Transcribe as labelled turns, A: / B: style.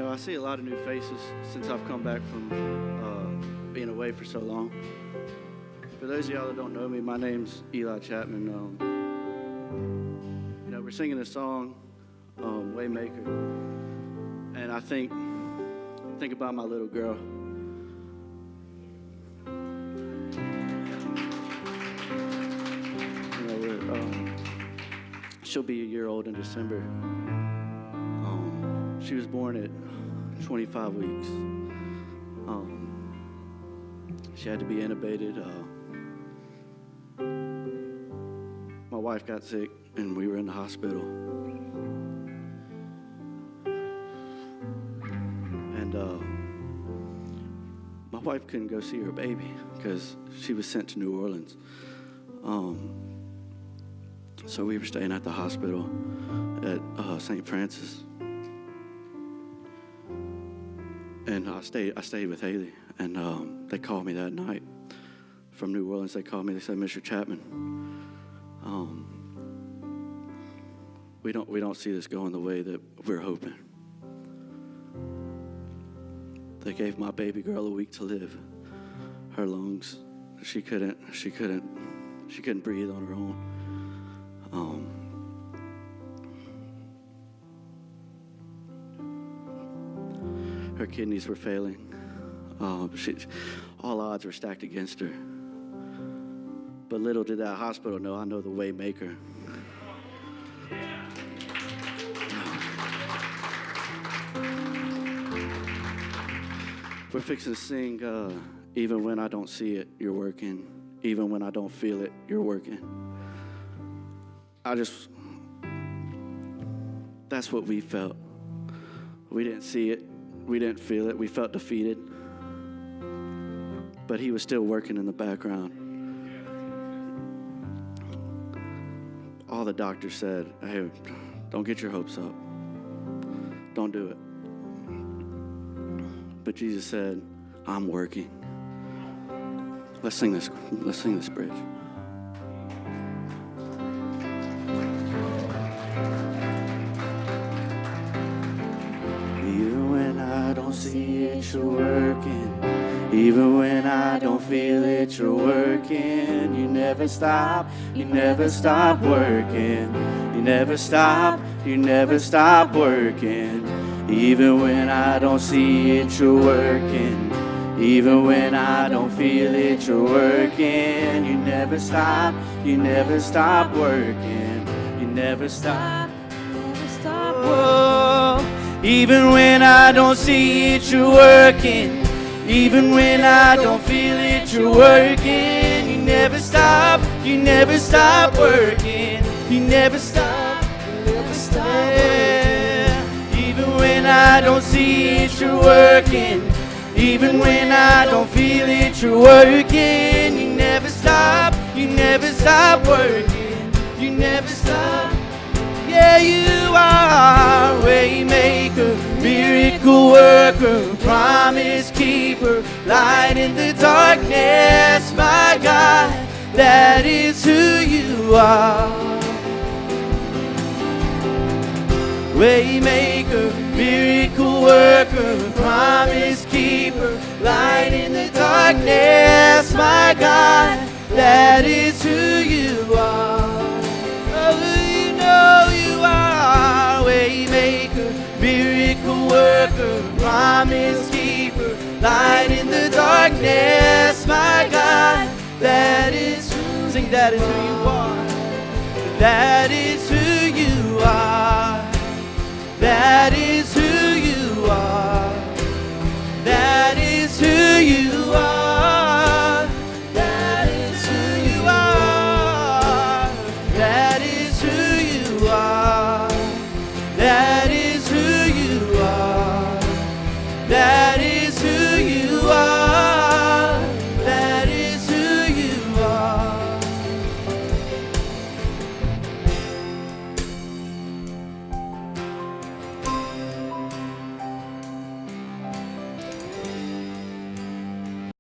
A: I see a lot of new faces since I've come back from being away for so long. For those of y'all that don't know me, my name's Chapman. We're singing this song, Waymaker, and I think about my little girl. She'll be a year old in December. She was born at 25 weeks. She had to be intubated. My wife got sick, and we were in the hospital. And my wife couldn't go see her baby because she was sent to New Orleans. So we were staying at the hospital at St. Francis. And I stayed with Halea, and they called me that night from New Orleans. They called me. They said, "Mr. Chapman, we don't see this going the way that we're hoping." They gave my baby girl a week to live. Her lungs, she couldn't breathe on her own. Her kidneys were failing. All odds were stacked against her. But little did that hospital know, I know the Waymaker. We're fixing to sing, even when I don't see it, you're working. Even when I don't feel it, you're working. That's what we felt. We didn't see it. We didn't feel it. We felt defeated. But he was still working in the background. All the doctors said, "Hey, don't get your hopes up. Don't do it." But Jesus said, "I'm working." Let's sing this bridge. Even when I don't see it, you're working. Even when I don't feel it, you're working. You never stop working. You never stop working. Even when I don't see it, you're working. Even when I don't feel it, you're working. You never stop working. You never stop working. Even when I don't see it, you're working. Even when I don't feel it, you're working. You never stop working. You never stop working. Even when I don't see it, you're working. Even when I don't feel it, you're working. You never stop working. You never stop. Yeah, you are Waymaker, miracle worker, promise keeper, light in the darkness, my God, that is who you are. Waymaker, miracle worker, promise keeper, light in the darkness, my God, that is who you are. Oh, you know you are Waymaker, miracle worker, promise keeper, light in the darkness, my God, that is who, sing, that is who you are. That is who